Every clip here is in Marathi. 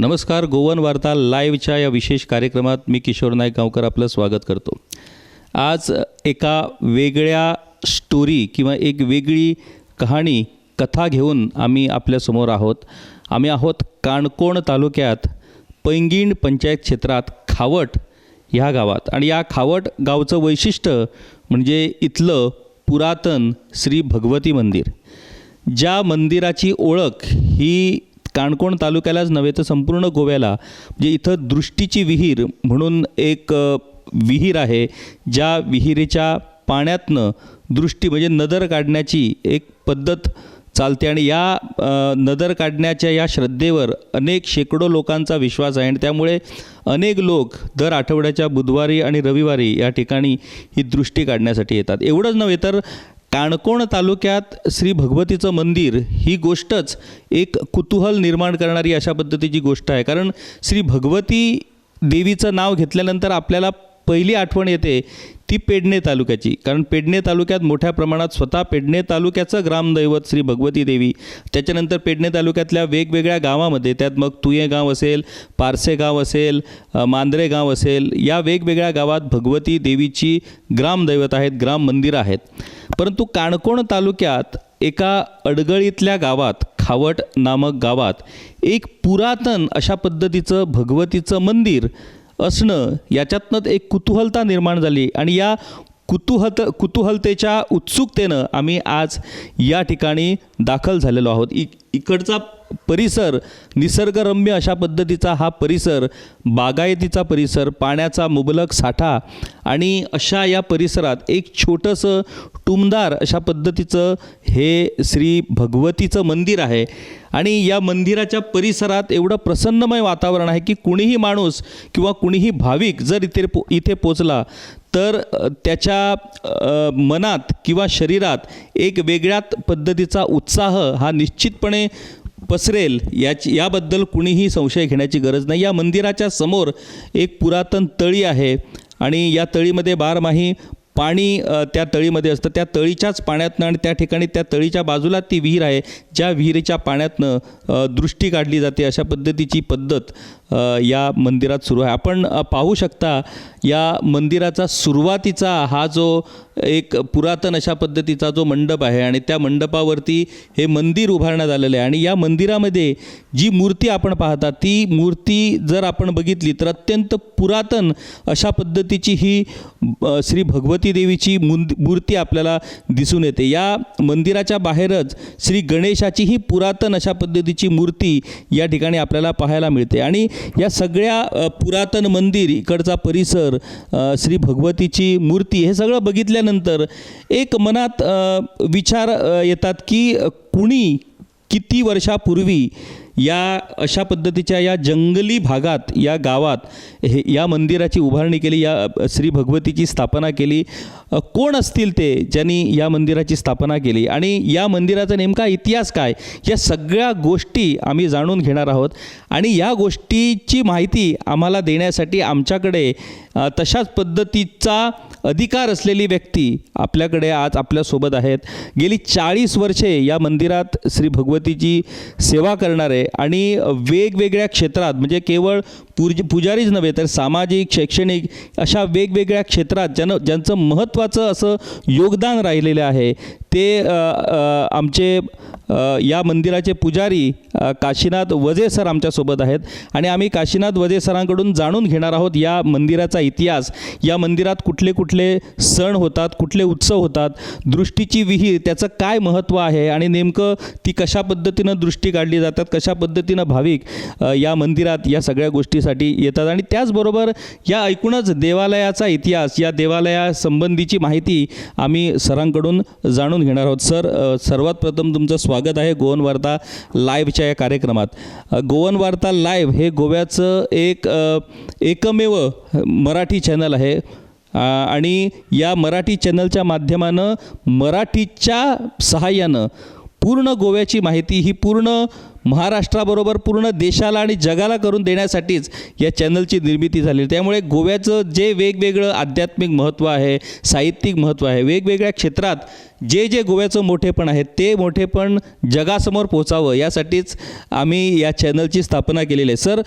नमस्कार. गोवन वार्ता लाईव्हच्या या विशेष कार्यक्रमात मी किशोर नाईक गावकर आपलं स्वागत करतो. आज एका वेगळ्या स्टोरी किंवा एक वेगळी कथा घेऊन आम्ही आपल्यासमोर आहोत. आम्ही आहोत काणकोण तालुक्यात पैंगीण पंचायत क्षेत्रात खावट ह्या गावात. आणि या खावट गावचं वैशिष्ट्य म्हणजे इथलं पुरातन श्री भगवती मंदिर. ज्या मंदिराची ओळख ही काणकोण तालुक्यालाच नव्हे तर संपूर्ण गोव्याला, म्हणजे इथं दृष्टीची विहीर म्हणून एक विहीर आहे. ज्या विहिरीच्या पाण्यातनं दृष्टी म्हणजे नदर काढण्याची एक पद्धत चालते आणि या नदर काढण्याच्या या श्रद्धेवर अनेक शेकडो लोकांचा विश्वास आहे आणि त्यामुळे अनेक लोक दर आठवड्याच्या बुधवारी आणि रविवारी या ठिकाणी ही दृष्टी काढण्यासाठी येतात. एवढंच नव्हे तर काणकोण तालुक्यात श्री भगवतीचं मंदिर ही गोष्टच एक कुतूहल निर्माण करणारी अशा पद्धतीची गोष्ट आहे. कारण श्री भगवती देवीचं नाव घेतल्यानंतर आपल्याला पहिली आठवण येते ती पेडणे तालुक्याची. कारण पेडणे तालुक्यात मोठ्या प्रमाणात स्वतः पेडणे तालुक्याचं ग्रामदैवत श्री भगवती देवी, त्याच्यानंतर पेडणे तालुक्यातल्या वेगवेगळ्या गावामध्ये, त्यात मग तुये गाव असेल, पारसे गाव असेल, मांद्रे गाव असेल, या वेगवेगळ्या गावात भगवती देवीची ग्रामदैवत आहेत, ग्राम मंदिरं आहेत. परंतु काणकोण तालुक्यात एका अडगळीतल्या गावात, खावट नामक गावात, एक पुरातन अशा पद्धतीचं भगवतीचं मंदिर असणं, याच्यातनं एक कुतूहलता निर्माण झाली आणि या कुतूहलतेच्या उत्सुकतेनं आम्ही आज या ठिकाणी दाखल झालेलो आहोत. इकडचा परिसर निसर्गरम्य अशा पद्धतीचा हा परिसर, बागायतीचा परिसर, पाण्याचा मुबलक साठा आणि अशा या परिसरात एक छोटंसं टुमदार अशा पद्धतीचं हे श्री भगवतीचं मंदिर आहे. आणि या मंदिराच्या परिसरात एवढं प्रसन्नमय वातावरण आहे की कुणीही माणूस किंवा कुणीही भाविक जर इथे पोचला तर त्याच्या मनात किंवा शरीरात एक वेगळ्याच पद्धतीचा उत्साह हा निश्चितपणे पसरेल, याबद्दल कुणीही संशय घेण्याची गरज नाही. या मंदिराच्या समोर एक पुरातन तळी आहे आणि या तळीमध्ये बारमाही पाणी त्या तळीमध्ये असतं. त्या तळीच्याच पाण्यातनं आणि त्या ठिकाणी त्या तळीच्या बाजूला ती विहीर आहे, ज्या विहिरीच्या पाण्यातनं दृष्टी काढली जाते अशा पद्धतीची पद्धत या मंदिरात सुरू आहे. आपण पाहू शकता या मंदिराचा सुरुवातीचा हा जो एक पुरातन अशा पद्धतीचा जो मंडप आहे आणि त्या मंडपावरती हे मंदिर उभारण्यात आलेलं आहे. आणि या मंदिरामध्ये जी मूर्ती आपण पाहता ती मूर्ती जर आपण बघितली तर अत्यंत पुरातन अशा पद्धतीची ही श्री भगवती देवीची मूर्ती आपल्याला दिसून येते. या मंदिराच्या बाहेरच श्री गणेशाची ही पुरातन अशा पद्धतीची मूर्ती या ठिकाणी आपल्याला पाहायला मिळते. आणि या सगळ्या पुरातन मंदिर, इकडचा परिसर, श्री भगवतीची मूर्ती, हे सगळं बघितल्यानंतर एक मनात विचार येतात की कुणी किती वर्षापूर्वी या अशा पद्धतीच्या या जंगली भागात, या गावात या मंदिराची उभारणी केली, या श्री भगवतीची स्थापना केली. कोण असतील ते ज्यांनी या मंदिराची स्थापना केली आणि या मंदिराचा नेमका इतिहास काय, या सगळ्या गोष्टी आम्ही जाणून घेणार आहोत. आणि या गोष्टीची माहिती आम्हाला देण्यासाठी आमच्याकडे तशाच पद्धतीचा अधिकार असलेली व्यक्ती आपल्याकडे आज आपल्यासोबत आहेत. गेली 40 वर्षे या मंदिरात श्री भगवतीची सेवा करणारे आणि वेगवेगळ्या क्षेत्रात, म्हणजे केवळ पुजारीच नव्हे तर सामाजिक, शैक्षणिक अशा वेगवेगळ्या क्षेत्रात ज्यांचं महत्त्वाचं असं योगदान राहिलेलं आहे ते आमचे या मंदिराचे पुजारी काशीनाथ वजे सर आमच्यासोबत आहेत. आणि आम्ही काशीनाथ वजे सरांकडून जाणून घेणार आहोत या मंदिराचा इतिहास, या मंदिरात कुठले कुठले सण होतात, कुठले उत्सव होतात, दृष्टीची विहीर त्याचं काय महत्त्व आहे आणि नेमकं ती कशा पद्धतीनं दृष्टी काढली जातात, कशा पद्धतीनं भाविक या मंदिरात या सगळ्या गोष्टीसाठी येतात. आणि त्याचबरोबर या ऐकूनच देवालयाचा इतिहास, या देवालयासंबंधीची माहिती आम्ही सरांकडून जाणून घेणार आहोत. सर, सर्वात प्रथम तुमचं स्वागत आहे गोवन वार्ता लाईव्हच्या या कार्यक्रमात. गोवन वार्ता लाईव्ह हे गोव्याचं एकमेव मराठी चॅनल आहे आणि या मराठी चॅनलच्या माध्यमानं, मराठीच्या सहाय्यानं पूर्ण गोव्याची माहिती ही पूर्ण महाराष्ट्राबरोबर पूर्ण देशाला आणि जगाला करून देण्यासाठीच या चॅनलची निर्मिती झाली. त्यामुळे गोव्याचं जे वेगवेगळं आध्यात्मिक महत्त्व आहे, साहित्यिक महत्त्व आहे, वेगवेगळ्या क्षेत्रात जे जे गोव्याचं मोठेपण आहे ते मोठेपण जगासमोर पोचावं यासाठीच आम्ही या चॅनलची स्थापना केलेली आहे. सर,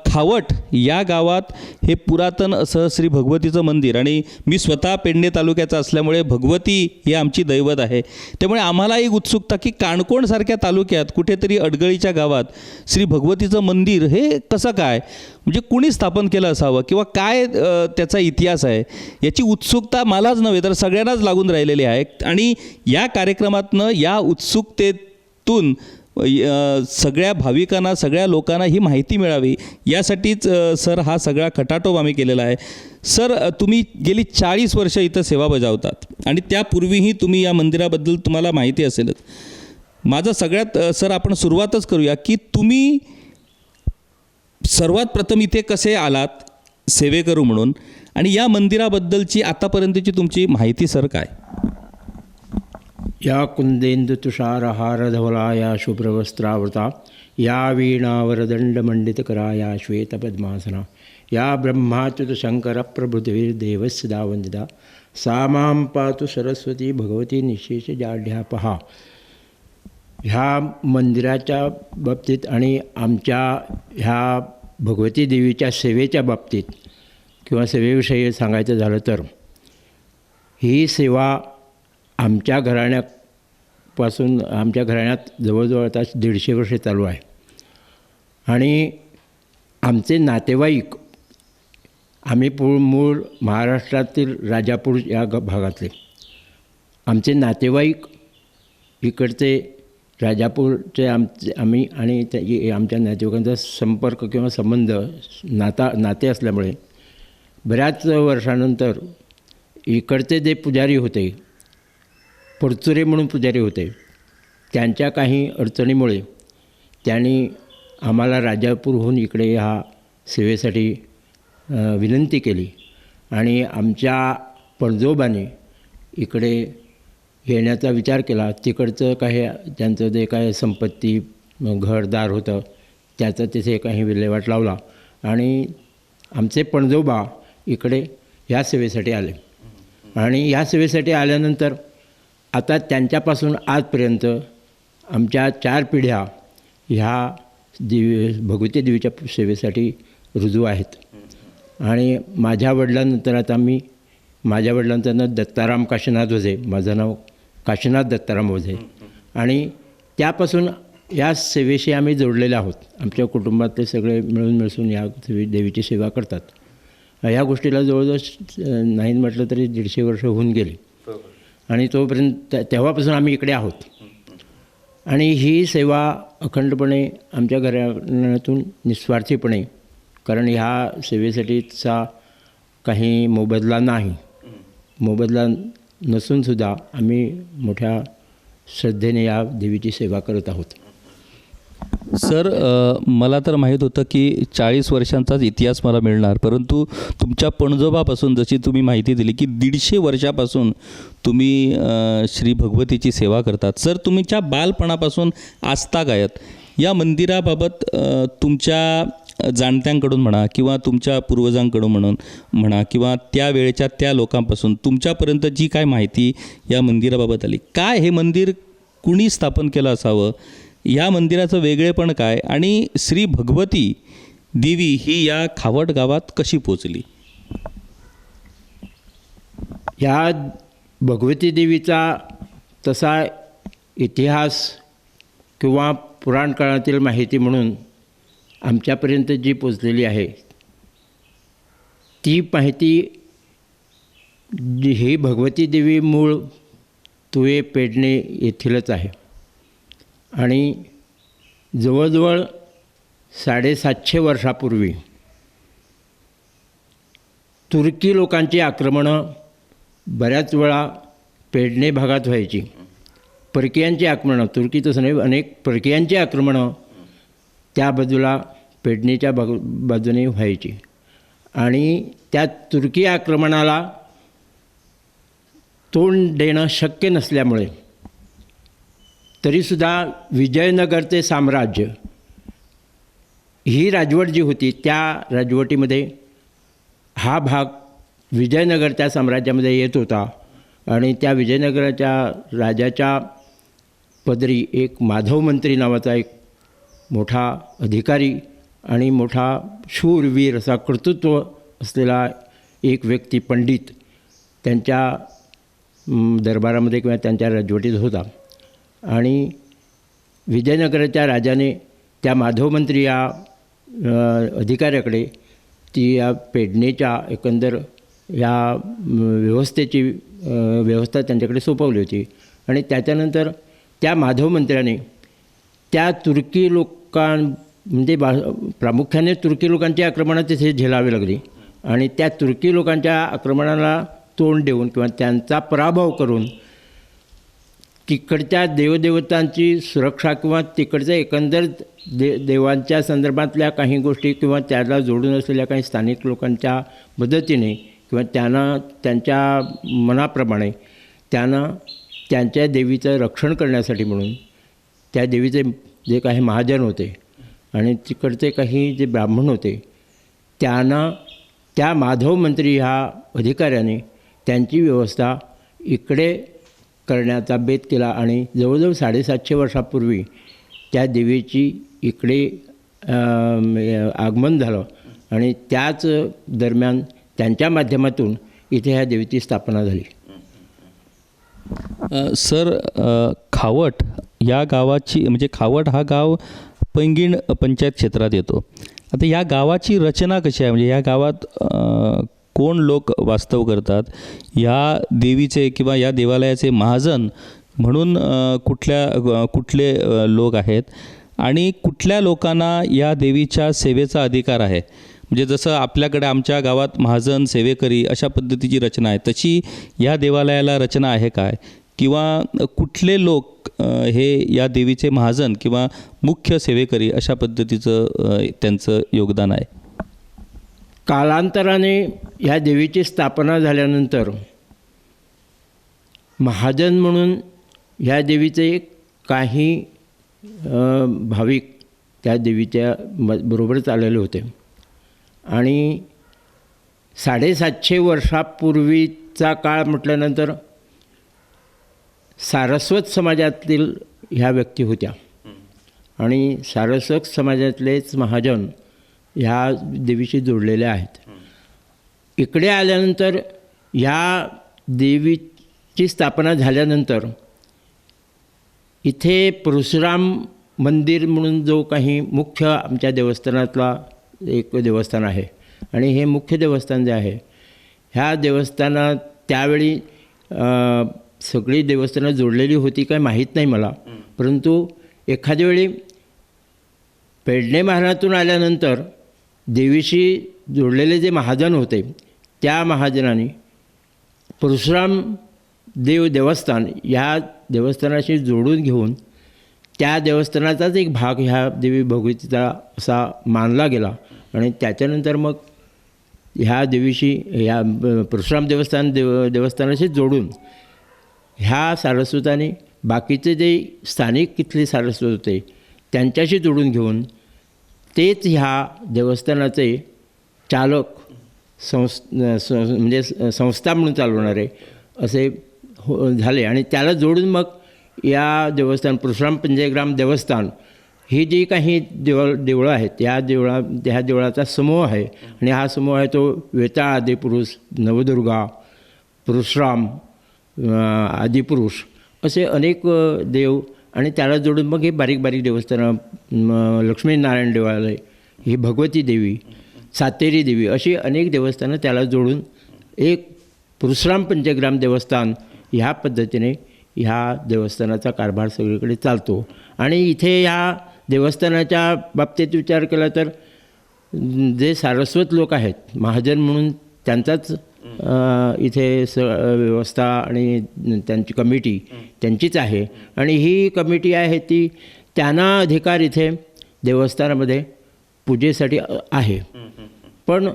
खावट या गावात हे पुरातन असं श्री भगवतीचं मंदिर, आणि मी स्वतः पेडणे तालुक्याचा असल्यामुळे भगवती ही आमची दैवत आहे. त्यामुळे आम्हाला एक उत्सुकता की काणकोणसारख्या तालुक्यात कुठेतरी अडगळीच्या गावात श्री भगवतीचं मंदिर हे कसं काय, म्हणजे कुणी स्थापन केलं असावं किंवा काय त्याचा इतिहास आहे, याची उत्सुकता मलाच नव्हे तर सगळ्यांनाच लागून राहिलेली आहे. आणि या कार्यक्रमातनं या उत्सुकतेतून सगळ्या भाविकांना, सगळ्या लोकांना ही माहिती मिळावी यासाठीच सर हा सगळा खटाटोप आम्ही केलेला आहे. सर, तुम्ही गेली 40 वर्ष इथं सेवा बजावतात आणि त्यापूर्वीही तुम्ही या मंदिराबद्दल तुम्हाला माहिती असेलच. माझं सगळ्यात सर आपण सुरुवातच करूया की तुम्ही सर्वात प्रथम इथे कसे आलात सेवेकरू म्हणून, आणि या मंदिराबद्दलची आतापर्यंतची तुमची माहिती सर काय? या कुंदेंदु तुषारहार धवला या शुभ्रवस्त्रावृता या वीणावरदंडमंडितकरा या श्वेतपद्मासना या ब्रह्माच्युत शंकर प्रभृतिर्देवस्सदा वंदिता सा मां पातु सरस्वती भगवती निशेष जाढ्यापहा. ह्या मंदिराच्या बाबतीत आणि आमच्या ह्या भगवती देवीच्या सेवेच्या बाबतीत किंवा सेवेविषयी सांगायचं झालं तर ही सेवा आमच्या घराण्यापासून, आमच्या घराण्यात जवळजवळ आता 150 वर्षे चालू आहे. आणि आमचे नातेवाईक, आम्ही मूळ महाराष्ट्रातील राजापूर या भागातले, आमचे नातेवाईक इकडचे राजापूरचे आम्ही आणि आमच्या नातेवाईकांचा संपर्क किंवा संबंध नाते असल्यामुळे बऱ्याच वर्षानंतर इकडचे जे पुजारी होते, परचुरे म्हणून पुजारी होते, त्यांच्या काही अडचणीमुळे त्यांनी आम्हाला राजापूरहून इकडे ह्या सेवेसाठी विनंती केली आणि आमच्या पणजोबाने इकडे येण्याचा विचार केला. तिकडचं काही त्यांचं जे काय संपत्ती घरदार होतं त्याचं तिथे काही विल्हेवाट लावला आणि आमचे पणजोबा इकडे ह्या सेवेसाठी आले. आणि ह्या सेवेसाठी आल्यानंतर आता त्यांच्यापासून आजपर्यंत आमच्या 4 पिढ्या ह्या भगवती देवीच्या सेवेसाठी रुजू आहेत. आणि माझ्या वडिलांनंतर आता माझ्या वडिलांचं दत्ताराम काशीनाथ वझे, माझं नाव काशीनाथ दत्ताराम वझे, आणि त्यापासून या सेवेशी आम्ही जोडलेले आहोत. आमच्या कुटुंबातले सगळे मिळून मिसळून या देवीची सेवा करतात. ह्या गोष्टीला जवळजवळ नाही म्हटलं तरी 150 वर्ष होऊन गेली आणि तोपर्यंत तेव्हापासून आम्ही इकडे आहोत. आणि ही सेवा अखंडपणे आमच्या घरातून निस्वार्थीपणे, कारण ह्या सेवेसाठीचा काही मोबदला नाही, मोबदला नसूनसुद्धा आम्ही मोठ्या श्रद्धेने या देवीची सेवा करत आहोत. सर, मला तर माहीत होतं की 40 वर्षांचाच इतिहास मला मिळणार, परंतु तुमच्या पणजोबापासून जशी तुम्ही माहिती दिली की 150 वर्षापासून तुम्ही श्री भगवतीची सेवा करतात. सर, तुमच्या बालपणापासून आस्थागायत या मंदिराबाबत तुमच्या जाणत्यांकडून म्हणा किंवा तुमच्या पूर्वजांकडून म्हणा किंवा त्यावेळेच्या त्या लोकांपासून तुमच्यापर्यंत जी काय माहिती या मंदिराबाबत आली, काय हे मंदिर कुणी स्थापन केलं असावं, या मंदिराचं वेगळेपण काय, आणि श्री भगवती देवी ही या खावट गावात कशी पोचली? या भगवती देवीचा तसा इतिहास किंवा पुराण काळातील माहिती म्हणून आमच्यापर्यंत जी पोचलेली आहे ती माहिती, ही भगवती देवी मूळ तुळे पेडणे येथीलच आहे. आणि जवळजवळ 750 वर्षापूर्वी तुर्की लोकांची आक्रमणं बऱ्याच वेळा पेडणे भागात व्हायची. परकीयांची आक्रमणं, तुर्की तसं नाही, अनेक परकीयांची आक्रमणं त्या बाजूला पेडणेच्या बाजूने व्हायची. आणि त्या तुर्की आक्रमणाला तोंड देणं शक्य नसल्यामुळे तरीसुद्धा विजयनगरचे साम्राज्य ही राजवट जी होती त्या राजवटीमध्ये हा भाग विजयनगरच्या साम्राज्यामध्ये येत होता आणि त्या विजयनगराच्या राजाच्या पदरी एक माधव मंत्री नावाचा एक मोठा अधिकारी आणि मोठा शूरवीर असा कर्तृत्व असलेला एक व्यक्ती पंडित त्यांच्या दरबारामध्ये किंवा त्यांच्या राजवटीत होता. आणि विजयनगराच्या राजाने त्या माधव मंत्री या अधिकाऱ्याकडे ती या पेडणेच्या एकंदर या व्यवस्थेची व्यवस्था त्यांच्याकडे सोपवली होती. आणि त्याच्यानंतर त्या माधव मंत्र्याने त्या तुर्की म्हणजे प्रामुख्याने तुर्की लोकांची आक्रमणं तिथे झेलावी लागली आणि त्या तुर्की लोकांच्या आक्रमणाला तोंड देऊन किंवा त्यांचा पराभव करून तिकडच्या देवदेवतांची सुरक्षा किंवा तिकडच्या एकंदर देवांच्या संदर्भातल्या काही गोष्टी किंवा त्याला जोडून असलेल्या काही स्थानिक लोकांच्या मदतीने किंवा त्यांना त्यांच्या मनाप्रमाणे त्यांना त्यांच्या देवीचं रक्षण करण्यासाठी म्हणून त्या देवीचे जे काही महाजन होते आणि तिकडचे काही जे ब्राह्मण होते त्यांना त्या माधव मंत्री ह्या अधिकाऱ्याने त्यांची व्यवस्था इकडे करण्याचा बेत केला आणि जवळजवळ 750 वर्षापूर्वी त्या देवीची इकडे आगमन झालं आणि त्याच दरम्यान त्यांच्या माध्यमातून इथे ह्या देवीची स्थापना झाली. सर, खावट या गावाची म्हणजे खावट हा गाव पैंगीण पंचायत क्षेत्रात येतो. आता या गावाची रचना कशी आहे, म्हणजे या गावात कोण लोक वास्तव करतात, या देवीचे किंवा या देवालयाचे महाजन म्हणून कुठले लोक आहेत आणि कुठल्या लोकांना या देवीच्या सेवेचा अधिकार आहे. म्हणजे जसं आपल्याकडे आमच्या गावात महाजन सेवेकरी अशा पद्धतीची रचना आहे, तशी या देवालयाला रचना आहे काय, किंवा कुठले लोक हे या देवीचे महाजन किंवा मुख्य सेवेकरी अशा पद्धतीचं त्यांचं योगदान आहे. कालांतराने ह्या देवीची स्थापना झाल्यानंतर महाजन म्हणून ह्या देवीचे काही भाविक त्या देवीच्या बरोबरच आलेले होते आणि 750 वर्षापूर्वीचा काळ म्हटल्यानंतर सारस्वत समाजातील ह्या व्यक्ती होत्या आणि सारस्वत समाजातलेच महाजन ह्या देवीशी जोडलेले आहेत. इकडे आल्यानंतर ह्या देवीची स्थापना झाल्यानंतर इथे परशुराम मंदिर म्हणून जो काही मुख्य आमच्या देवस्थानातला एक देवस्थान आहे आणि हे मुख्य देवस्थान जे आहे ह्या देवस्थानात त्यावेळी सगळी देवस्थानं जोडलेली होती काय माहीत नाही मला, परंतु एखाद्या वेळी पेडणे महाराजातून आल्यानंतर देवीशी जोडलेले जे महाजन होते त्या महाजनाने परशुराम देवस्थान ह्या देवस्थानाशी जोडून घेऊन त्या देवस्थानाचाच एक भाग ह्या देवी भगवतीचा असा मानला गेला आणि त्याच्यानंतर मग ह्या देवीशी ह्या परशुराम देवस्थानाशी जोडून ह्या सारस्वताने बाकीचे जे स्थानिक इथले सारस्वत होते त्यांच्याशी जोडून घेऊन तेच ह्या देवस्थानाचे चालक म्हणजे संस्था म्हणून चालवणारे असे झाले आणि त्याला जोडून मग या देवस्थान परशुराम पंचग्राम देवस्थान ही जी काही देवळं आहेत ह्या देवळाचा समूह आहे आणि हा समूह आहे तो वेताळ आदिपुरुष, नवदुर्गा, परशुराम आदिपुरुष असे अनेक देव आणि त्याला जोडून मग हे बारीक बारीक देवस्थानं, लक्ष्मीनारायण देवालय, ही भगवती देवी, सातेरी देवी अशी अनेक देवस्थानं त्याला जोडून एक परशुराम पंचग्राम देवस्थान ह्या पद्धतीने ह्या देवस्थानाचा कारभार सगळीकडे चालतो. आणि इथे ह्या देवस्थानाच्या बाबतीत विचार केला तर जे सारस्वत लोक आहेत महाजन म्हणून त्यांचाच इथे व्यवस्था आणि त्यांची कमिटी त्यांचीच आहे आणि ही कमिटी आहे ती त्यांना अधिकार इथे देवस्थानामध्ये पूजेसाठी आहे. पण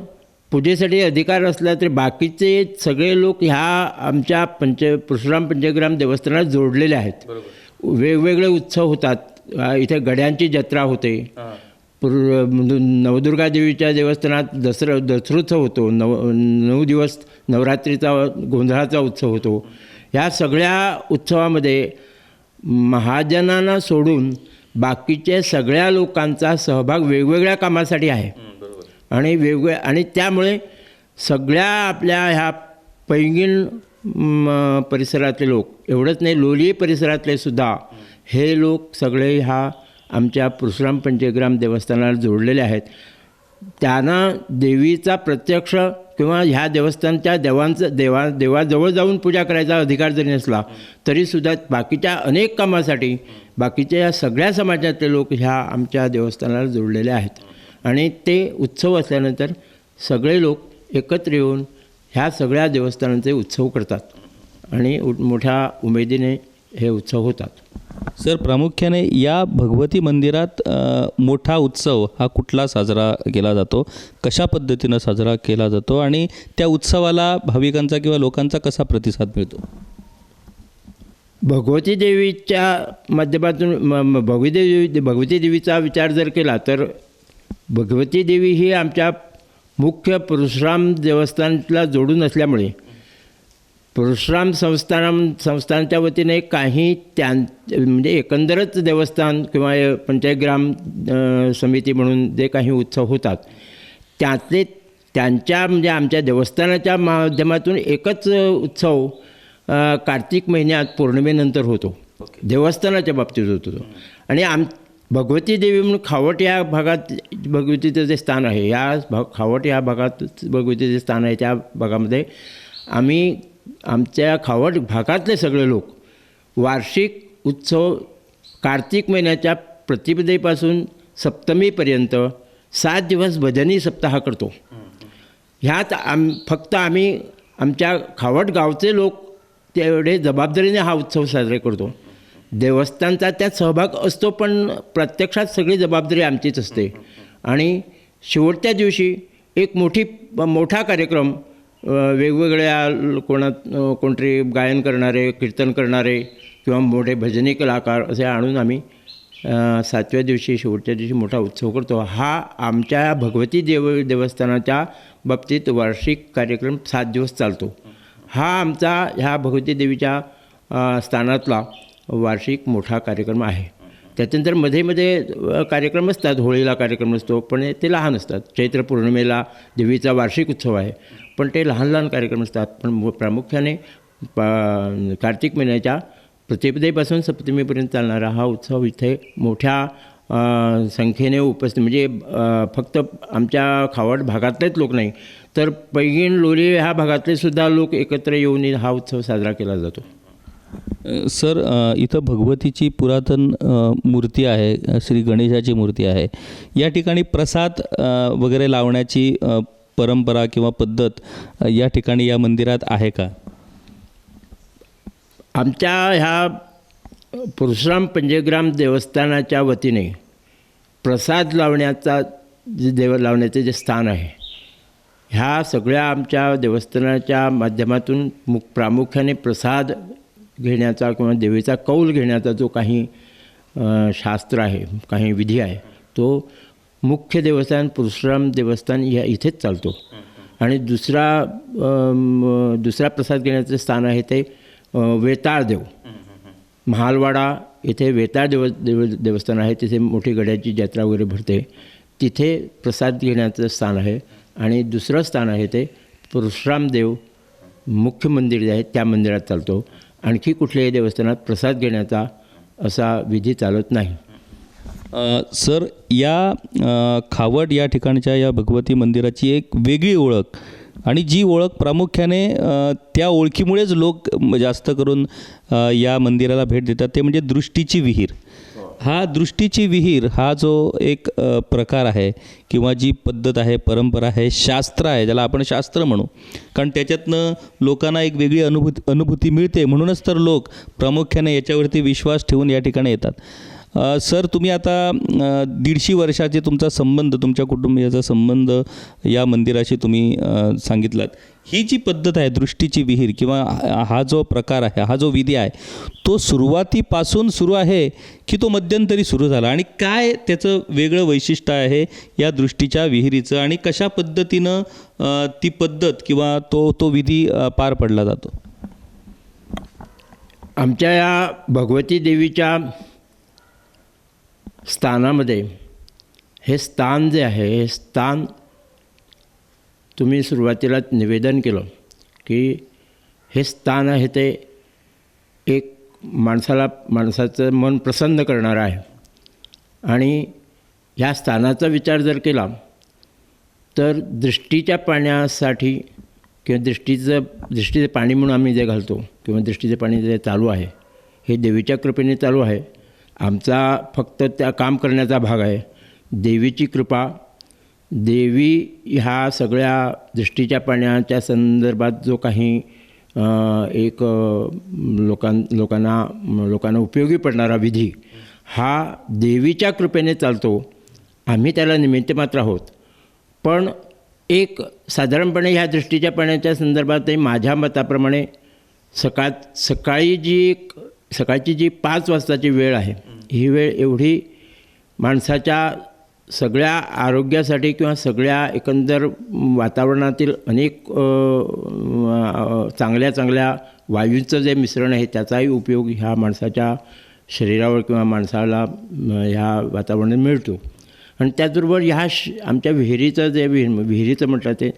पूजेसाठी अधिकार असला तरी बाकीचे सगळे लोक ह्या आमच्या परशुराम पंचग्राम देवस्थानात जोडलेले आहेत. वेगवेगळे उत्सव होतात. इथे गड्यांची जत्रा होते. नवदुर्गा देवीच्या देवस्थानात दसरोत्सव होतो. 9 दिवस नवरात्रीचा गोंधळाचा उत्सव होतो. ह्या सगळ्या उत्सवामध्ये महाजनांना सोडून बाकीच्या सगळ्या लोकांचा सहभाग वेगवेगळ्या कामासाठी आहे. आणि त्यामुळे सगळ्या आपल्या ह्या पैंगीण परिसरातले लोक, एवढंच नाही, लोली परिसरातले सुद्धा हे लोक सगळे ह्या आमच्या परशुराम पंचग्राम देवस्थानाला जोडलेले आहेत. त्यांना देवीचा प्रत्यक्ष किंवा ह्या देवस्थानच्या देवाजवळ जाऊन पूजा करायचा अधिकार जरी नसला तरीसुद्धा बाकीच्या अनेक कामासाठी बाकीच्या या सगळ्या समाजातले लोक ह्या आमच्या देवस्थानाला जोडलेले आहेत. आणि ते उत्सव असल्यानंतर सगळे लोक एकत्र येऊन ह्या सगळ्या देवस्थानांचे उत्सव करतात आणि मोठ्या उमेदीने हे उत्सव होतात. सर, प्रामुख्याने या भगवती मंदिरात मोठा उत्सव हा कुठला साजरा केला जातो, कशा पद्धतीनं साजरा केला जातो आणि त्या उत्सवाला भाविकांचा किंवा लोकांचा कसा प्रतिसाद मिळतो? भगवती देवीच्या माध्यमातून भगवती देवीचा विचार जर केला तर भगवती देवी ही आमच्या मुख्य परशुराम देवस्थानाला जोडून असल्यामुळे परशुराम संस्थानाच्या वतीने काही म्हणजे एकंदरच देवस्थान किंवा पंचग्राम समिती म्हणून जे काही उत्सव होतात त्यांच्या म्हणजे आमच्या देवस्थानाच्या माध्यमातून एकच उत्सव कार्तिक महिन्यात पौर्णिमेनंतर होतो. देवस्थानाच्या बाबतीत होतो तो. आणि भगवती देवी म्हणून खावट या भागात भगवतीचं जे स्थान आहे, खावट या भागात भगवतीचे स्थान आहे, त्या भागामध्ये आम्ही आमच्या खावट भागातले सगळे लोक वार्षिक उत्सव कार्तिक महिन्याच्या प्रतिपदेपासून सप्तमीपर्यंत 7 दिवस भजनी सप्ताह करतो. ह्यात फक्त आम्ही आमच्या खावट गावचे लोक तेवढे जबाबदारीने हा उत्सव साजरे करतो. देवस्थानचा त्यात सहभाग असतो पण प्रत्यक्षात सगळी जबाबदारी आमचीच असते. आणि शेवटच्या दिवशी एक मोठा कार्यक्रम वेगवेगळ्या कोणतरी गायन करणारे, कीर्तन करणारे किंवा मोठे भजनी कलाकार असे आणून आम्ही 7व्या दिवशी शेवटच्या दिवशी मोठा उत्सव करतो. हा आमच्या भगवती देवस्थानाच्या बाबतीत वार्षिक कार्यक्रम 7 दिवस चालतो. हा आमचा ह्या भगवती देवीच्या स्थानातला वार्षिक मोठा कार्यक्रम आहे. त्याच्यानंतर मध्ये कार्यक्रम असतात. होळीला कार्यक्रम असतो पण ते लहान असतात. चैत्र पौर्णिमेला देवीचा वार्षिक उत्सव आहे पण ते लहान कार्यक्रम असतात. पण प्रामुख्याने कार्तिक महिन्याच्या प्रतिपदेपासून सप्तमीपर्यंत चालणारा हा उत्सव इथे मोठ्या संख्येने उपस्थित, म्हणजे फक्त आमच्या खावट भागातलेच लोक नाही तर पैंगीण लोली ह्या भागातले सुद्धा लोक एकत्र येऊन हा उत्सव साजरा केला जातो. सर, इथं भगवतीची पुरातन मूर्ती आहे, श्री गणेशाची मूर्ती आहे. या ठिकाणी प्रसाद वगैरे लावण्याची परंपरा किंवा पद्धत या ठिकाणी या मंदिरात आहे का? आमच्या ह्या परशुराम पंचग्राम देवस्थानाच्या वतीने प्रसाद लावण्याचे जे स्थान आहे, ह्या सगळ्या आमच्या देवस्थानाच्या माध्यमातून प्रामुख्याने प्रसाद घेण्याचा किंवा देवीचा कौल घेण्याचा जो काही शास्त्र आहे, काही विधी आहे, तो मुख्य देवस्थान परशुराम देवस्थान या इथेच चालतो. आणि दुसरा प्रसाद घेण्याचं स्थान आहे ते वेताळ देव, महालवाडा इथे वेताळ देवस्थान आहे. तिथे मोठी गड्याची जत्रा वगैरे भरते, तिथे प्रसाद घेण्याचं स्थान आहे. आणि दुसरं स्थान आहे ते परशुराम देव मुख्य मंदिर जे आहे त्या मंदिरात चालतो. आणखी कुठल्याही देवस्थानात प्रसाद घेण्याचा असा विधी चालत नाही. सर, या खावट या ठिकाणच्या या भगवती मंदिराची एक वेगळी ओळख आणि जी ओळख प्रामुख्याने त्या ओळखीमुळेच लोक जास्त करून या मंदिराला भेट देतात ते म्हणजे दृष्टीची विहीर. हा दृष्टीची विहीर हा जो एक प्रकार आहे किंवा जी पद्धत आहे, परंपरा आहे, शास्त्र आहे, ज्याला आपण शास्त्र म्हणू, कारण त्याच्यातनं लोकांना एक वेगळी अनुभूती मिळते. म्हणूनच तर लोक प्रामुख्याने याच्यावरती विश्वास ठेवून या ठिकाणी येतात. सर तुम्ही आता 150 वर्षाचे तुमचा संबंध, तुमच्या कुटुंबियाचा संबंध या मंदिराशी तुम्ही सांगितलात. ही जी पद्धत आहे दृष्टीची विहीर किंवा हा जो प्रकार आहे, हा जो विधी आहे, तो सुरुवातीपासून सुरू आहे की तो मध्यंतरी सुरू झाला, आणि काय त्याचं वेगळं वैशिष्ट्य आहे या दृष्टीच्या विहिरीचं, आणि कशा पद्धतीनं ती पद्धत किंवा तो विधी पार पडला जातो? आमच्या या भगवती देवीच्या स्थानामध्ये हे स्थान जे आहे, हे स्थान तुम्ही सुरुवातीला निवेदन केलं की हे स्थान आहे ते एक माणसाचं मन प्रसन्न करणारं आहे. आणि ह्या स्थानाचा विचार जर केला तर दृष्टीच्या पाण्यासाठी किंवा दृष्टीचं पाणी म्हणून आम्ही जे घालतो किंवा दृष्टीचं पाणी जे चालू आहे हे देवीच्या कृपेने चालू आहे. आमचा फक्त त्या काम करण्याचा भाग आहे. देवीची कृपा, देवी ह्या सगळ्या दृष्टीच्या पाण्याच्या संदर्भात जो काही एक लोकांना उपयोगी पडणारा विधी हा देवीच्या कृपेने चालतो. आम्ही त्याला निमित्त मात्र आहोत. पण एक साधारणपणे ह्या दृष्टीच्या पाण्याच्या संदर्भात माझ्या मताप्रमाणे सकाळची जी 5 वाजताची वेळ आहे, ही वेळ एवढी माणसाच्या सगळ्या आरोग्यासाठी किंवा सगळ्या एकंदर वातावरणातील अनेक चांगल्या वायूंचं जे मिश्रण आहे त्याचाही उपयोग ह्या माणसाच्या शरीरावर किंवा माणसाला ह्या वातावरणात मिळतो. आणि त्याचबरोबर ह्या आमच्या विहिरीचं जे विहिरीचं म्हटलं ते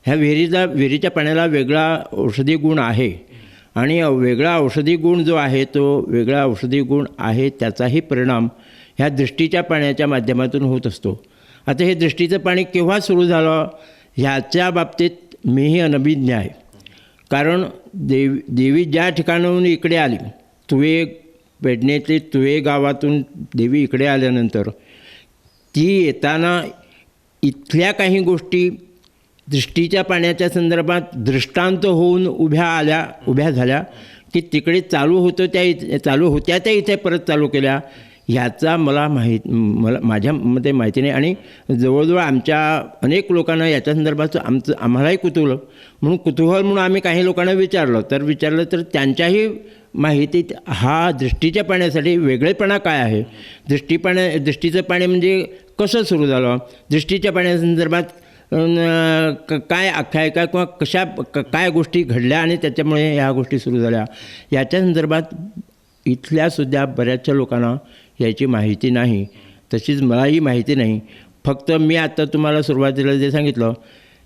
ह्या विहिरीच्या पाण्याला वेगळा औषधी गुण आहे. आणि वेगळा औषधी गुण जो आहे तो वेगळा औषधी गुण आहे त्याचाही परिणाम ह्या दृष्टीच्या पाण्याच्या माध्यमातून होत असतो. आता हे दृष्टीचं पाणी केव्हा सुरू झालं ह्याच्या बाबतीत मीही अनभिज्ञ आहे. कारण देवी ज्या ठिकाणाहून इकडे आली, पेडणेतली तुवे गावातून देवी इकडे आल्यानंतर ती येताना इथल्या काही गोष्टी दृष्टीच्या पाण्याच्या संदर्भात दृष्टांत होऊन उभ्या झाल्या की तिकडे चालू होत्या त्या इथे परत चालू केल्या. ह्याचा मला माझ्या मते माहिती नाही. आणि जवळजवळ आमच्या अनेक लोकांना याच्या संदर्भात आम्हालाही कुतूहल म्हणून आम्ही काही लोकांना विचारलं तर त्यांच्याही माहितीत हा दृष्टीच्या पाण्यासाठी वेगळेपणा काय आहे, दृष्टीचं पाणी म्हणजे कसं सुरू झालं, दृष्टीच्या पाण्यासंदर्भात काय आख्यायिका किंवा काय गोष्टी घडल्या आणि त्याच्यामुळे ह्या गोष्टी सुरू झाल्या, याच्या संदर्भात इथल्यासुद्धा बऱ्याचशा लोकांना याची माहिती नाही. तशीच मलाही माहिती नाही. फक्त मी आता तुम्हाला सुरुवातीला जे सांगितलं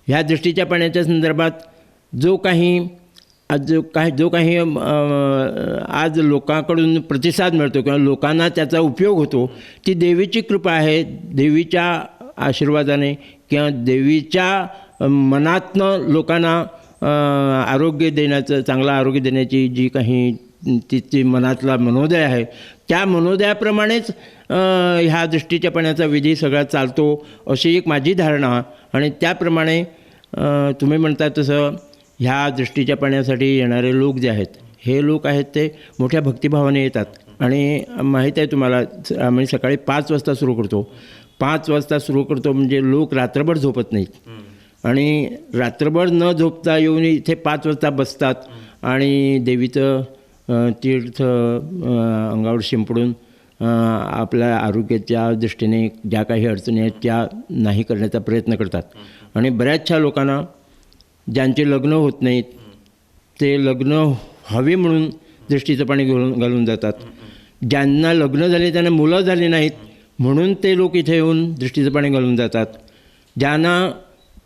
ह्या दृष्टीच्या पाण्याच्या संदर्भात जो काही आज लोकांकडून प्रतिसाद मिळतो किंवा लोकांना त्याचा उपयोग होतो ती देवीची कृपा आहे. देवीच्या आशीर्वादाने किंवा देवीच्या मनातनं लोकांना चांगलं आरोग्य देण्याची जी काही तिची मनातला मनोदय आहे त्या मनोदयाप्रमाणेच ह्या दृष्टीच्या पाण्याचा विधी सगळा चालतो अशी एक माझी धारणा. आणि त्याप्रमाणे तुम्ही म्हणता तसं ह्या दृष्टीच्या पाण्यासाठी येणारे लोक जे आहेत हे लोक आहेत ते मोठ्या भक्तिभावाने येतात. आणि माहीत आहे तुम्हाला आम्ही सकाळी 5 वाजता सुरू करतो. 5 वाजता सुरू करतो म्हणजे लोक रात्रभर झोपत नाहीत आणि रात्रभर न झोपता येऊन इथे 5 वाजता बसतात आणि देवीचं तीर्थ अंगावर शिंपडून आपल्या आरोग्याच्या दृष्टीने ज्या काही अडचणी आहेत त्या नाही करण्याचा प्रयत्न करतात. आणि बऱ्याचशा लोकांना ज्यांचे लग्न होत नाहीत ते लग्न हवे म्हणून दृष्टीचं पाणी घालून जातात. ज्यांना लग्न झाले त्यांना मुलं झाली नाहीत म्हणून ते लोक इथे येऊन दृष्टीचं पाणी घालून जातात. ज्यांना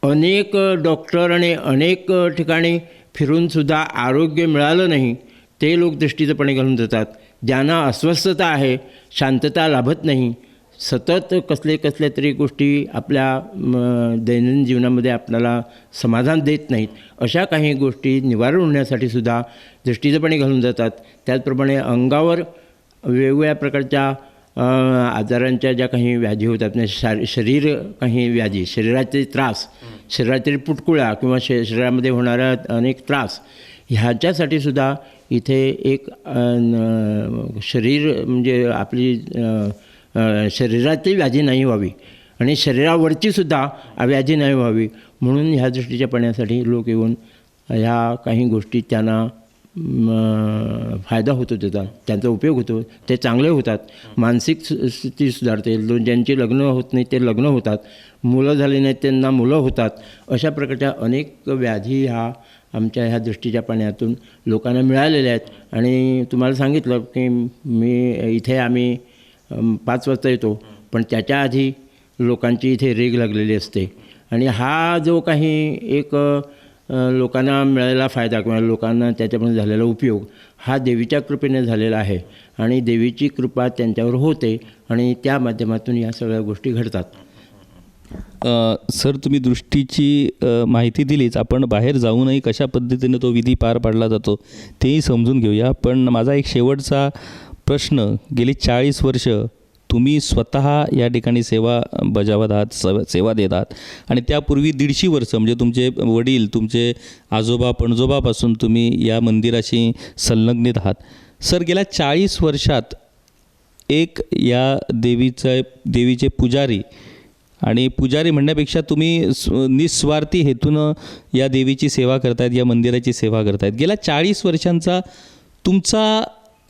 अनेक डॉक्टर आणि अनेक ठिकाणी फिरूनसुद्धा आरोग्य मिळालं नाही ते लोक दृष्टीचं पाणी घालून जातात. ज्यांना अस्वस्थता आहे, शांतता लाभत नाही, सतत कसले तरी गोष्टी आपल्या दैनंदिन जीवनामध्ये आपल्याला समाधान देत नाहीत, अशा काही गोष्टी निवारण होण्यासाठी सुद्धा दृष्टीचं पाणी घालून जातात. त्याचप्रमाणे अंगावर वेगवेगळ्या प्रकारच्या आजारांच्या ज्या काही व्याधी होतात, शरीर काही व्याधी, शरीराचे त्रास, शरीरातील पुटकुळ्या किंवा शरीरामध्ये होणाऱ्या अनेक त्रास ह्याच्यासाठी सुद्धा इथे एक शरीर म्हणजे आपली शरीरातली व्याधी नाही व्हावी आणि शरीरावरची सुद्धा व्याधी नाही व्हावी म्हणून ह्या दृष्टीच्या पाण्यासाठी लोक येऊन ह्या काही गोष्टी त्यांना फायदा होतो त्याचा, त्यांचा उपयोग होतो, ते चांगले होतात, मानसिक स्थिती सुधारते, ज्यांची लग्न होत नाही ते लग्न होतात, मुलं झाली नाहीत त्यांना मुलं होतात. अशा प्रकारच्या अनेक व्याधी ह्या आमच्या ह्या दृष्टीच्या पाण्यातून लोकांना मिळालेल्या आहेत. आणि तुम्हाला सांगितलं की इथे आम्ही 5 वाजता येतो, पण त्याच्या आधी लोकांची इथे रेग लागलेली असते. आणि हा जो काही एक लोकांना मिळालेला फायदा किंवा लोकांना त्याच्यापासून झालेला उपयोग हा देवीच्या कृपेने झालेला आहे आणि देवीची कृपा त्यांच्यावर होते आणि त्या माध्यमातून या सगळ्या गोष्टी घडतात. सर, तुम्ही दृष्टीची माहिती दिलीच. आपण बाहेर जाऊनही कशा पद्धतीने तो विधी पार पाडला जातो तेही समजून घेऊया. पण माझा एक शेवटचा प्रश्न, गेली 40 वर्ष तुम्ही स्वतः या ठिकाणी सेवा बजावत आहात, सेवा देत आहात आणि त्यापूर्वी 150 वर्ष म्हणजे तुमचे वडील, तुमचे आजोबा पणजोबापासून तुम्ही या मंदिराशी संलग्नित आहात. सर, गेल्या 40 वर्षात एक या देवीचे पुजारी, आणि पुजारी म्हणण्यापेक्षा तुम्ही निस्वार्थी हेतूनं या देवीची सेवा करतायत, या मंदिराची सेवा करतायत. गेल्या 40 वर्षांचा तुमचा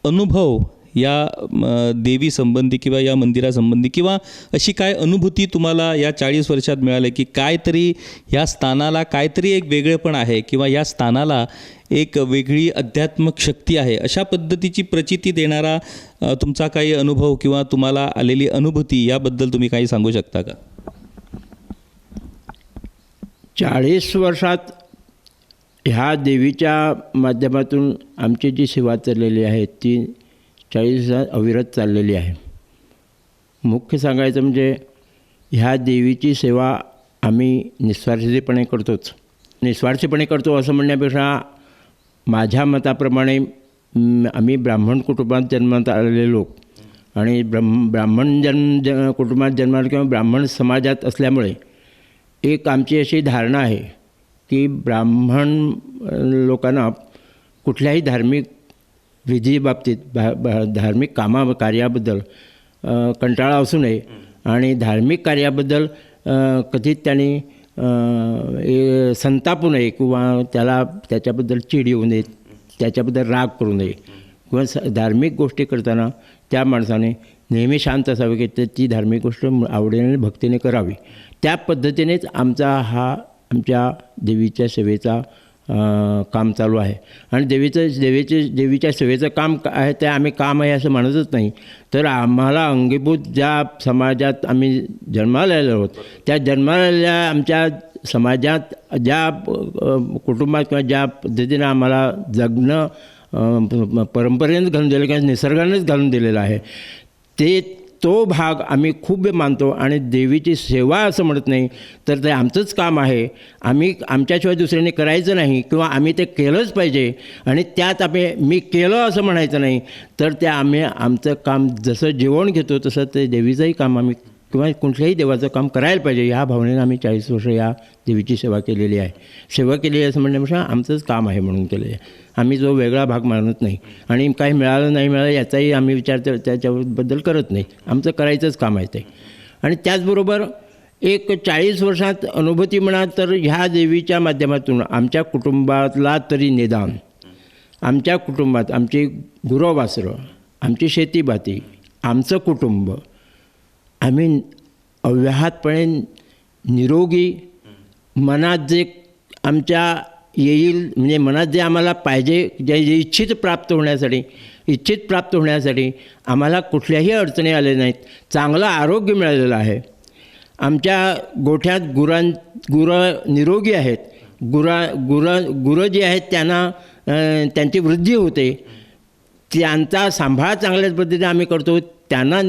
अनुभव या देवीसंबंधी किंवा या मंदिरासंबंधी, किंवा अशी काय अनुभूती तुम्हाला या 40 वर्षात मिळाली की काहीतरी या स्थानाला काहीतरी एक वेगळेपण आहे किंवा या स्थानाला एक वेगळी अध्यात्मिक शक्ती आहे, अशा पद्धतीची प्रचिती देणारा तुमचा काही अनुभव किंवा तुम्हाला आलेली अनुभूती याबद्दल तुम्ही काही सांगू शकता का? 40 वर्षात ह्या देवीच्या माध्यमातून आमची जी सेवा चाललेली आहे ती 40 वर्षात अविरत चाललेली आहे. मुख्य सांगायचं म्हणजे ह्या देवीची सेवा आम्ही निस्वार्थीपणे करतोच. निस्वार्थीपपणे करतो असं म्हणण्यापेक्षा माझ्या मताप्रमाणे आम्ही ब्राह्मण कुटुंबात जन्मात आलेले लोक आणि ब्राह्मण कुटुंबात जन्माला किंवा ब्राह्मण समाजात असल्यामुळे एक आमची अशी धारणा आहे की ब्राह्मण लोकांना कुठल्याही धार्मिक विधीबाबतीत धार्मिक कार्याबद्दल कंटाळा असू नये आणि धार्मिक कार्याबद्दल कधीच त्यांनी संतापू नये किंवा त्याच्याबद्दल चीड येऊ नये, त्याच्याबद्दल राग करू नये किंवा धार्मिक गोष्टी करताना त्या माणसाने नेहमी शांत असावे की ती धार्मिक गोष्ट आवडीने भक्तीने करावी. त्या पद्धतीनेच आमच्या देवीच्या सेवेचा काम चालू आहे. आणि देवीच्या सेवेचं काम आहे ते आम्ही काम आहे असं म्हणतच नाही, तर आम्हाला अंगीभूत ज्या समाजात आम्ही जन्माला आलेलो आहोत त्या जन्माला आलेल्या आमच्या समाजात ज्या कुटुंबात किंवा ज्या पद्धतीनं आम्हाला जगणं परंपरेनेच घालून दिलं किंवा निसर्गानेच घालून दिलेलं आहे तो भाग आम्ही खूप मानतो. आणि देवीची सेवा असं म्हणत नाही, तर ते आमचंच काम आहे. आम्ही आमच्याशिवाय दुसऱ्याने करायचं नाही किंवा आम्ही ते केलंच पाहिजे आणि त्यात मी केलं असं म्हणायचं नाही, तर ते आमचं काम जसं जेवण घेतो तसं ते देवीचंही काम आम्ही किंवा कुठल्याही देवाचं काम करायला पाहिजे ह्या भावनेनं आम्ही 40 वर्ष या देवीची सेवा केलेली आहे. सेवा केलेली आहे असं म्हणण्यापेक्षा आमचंच काम आहे म्हणून केलं आहे. आम्ही जो वेगळा भाग मानत नाही आणि काही मिळालं नाही मिळालं याचाही आम्ही विचार त्याच्याबद्दल करत नाही. आमचं करायचंच काम आहे ते. आणि त्याचबरोबर एक 40 वर्षात अनुभूती म्हणा तर ह्या देवीच्या माध्यमातून आमच्या कुटुंबातला तरी निदान, आमच्या कुटुंबात आमची गुरंवासरं, आमची शेतीबाती, आमचं कुटुंब आम्ही अव्याहतपणे निरोगी, मनात जे आमच्या येईल म्हणजे मनात जे आम्हाला पाहिजे, जे इच्छित प्राप्त होण्यासाठी आम्हाला कुठल्याही अडचणी आल्या नाहीत. चांगलं आरोग्य मिळालेलं आहे. आमच्या गोठ्यात गुरं निरोगी आहेत. गुरं जी आहेत त्यांची वृद्धी होते. त्यांचा सांभाळ चांगल्या पद्धतीने आम्ही करतो. त्यांना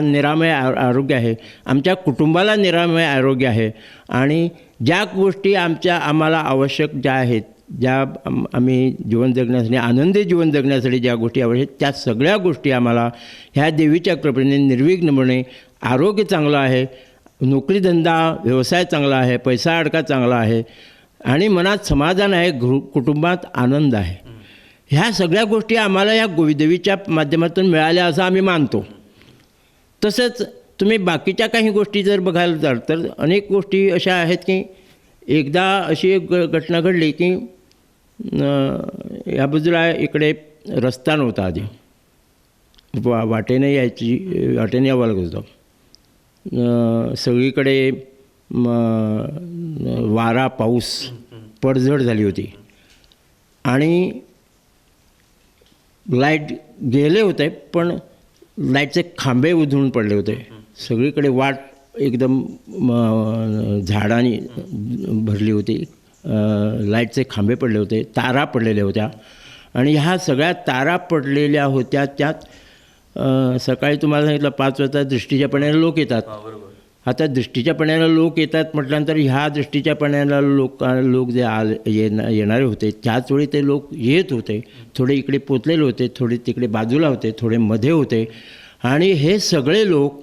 निरामय आरोग्य आहे. आमच्या कुटुंबाला निरामय आरोग्य आहे. आणि ज्या गोष्टी आम्हाला आवश्यक ज्या आहेत, ज्या आम्ही जीवन जगण्यासाठी आनंदी जीवन जगण्यासाठी ज्या गोष्टी आवश्यक त्या सगळ्या गोष्टी आम्हाला ह्या देवीच्या कृपेने निर्विघ्नपणे आरोग्य चांगलं आहे, नोकरीधंदा व्यवसाय चांगला आहे, पैसा अडका चांगला आहे आणि मनात समाधान आहे, कुटुंबात आनंद आहे. ह्या सगळ्या गोष्टी आम्हाला या देवीच्या माध्यमातून मिळाल्या असं आम्ही मानतो. तसंच तुम्ही बाकीच्या काही गोष्टी जर बघायला जाल तर अनेक गोष्टी अशा आहेत की एकदा अशी एक घटना घडली की या बाजूला इकडे रस्ता नव्हता आधी, वाटेने यावं लागत होतं. सगळीकडे वारा पाऊस पडझड झाली होती आणि लाईट गेले होते, पण लाईटचे खांबे उधळून पडले होते. सगळीकडे वाट एकदम झाडांनी भरली होती. लाईटचे खांबे पडले होते, तारा पडलेल्या होत्या आणि ह्या सगळ्या तारा पडलेल्या होत्या. त्यात सकाळी तुम्हाला सांगितलं 5 वाजता दृष्टीच्या पाण्याला लोक येतात. आता दृष्टीच्या पाण्याला लोक येतात म्हटल्यानंतर ह्या दृष्टीच्या पाण्याला लोक जे येणारे होते त्याच वेळी ते लोक येत होते. थोडे इकडे पोचलेले होते, थोडे तिकडे बाजूला होते, थोडे मध्ये होते आणि हे सगळे लोक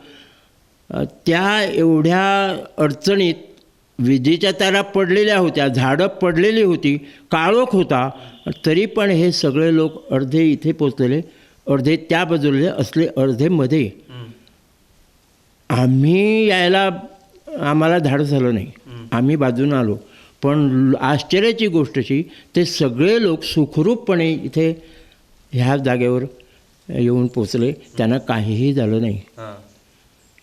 त्या एवढ्या अडचणीत, विजेच्या तारा पडलेल्या होत्या, झाडं पडलेली होती, काळोख होता, तरी पण हे सगळे लोक अर्धे इथे पोचलेले, अर्धे त्या बाजूला असले, अर्धे मध्ये. आम्ही यायला आम्हाला धाडस झालं नाही, आम्ही बाजून आलो. पण आश्चर्याची गोष्ट अशी, ते सगळे लोक सुखरूपपणे इथे ह्या जागेवर येऊन पोचले, त्यांना काहीही झालं नाही.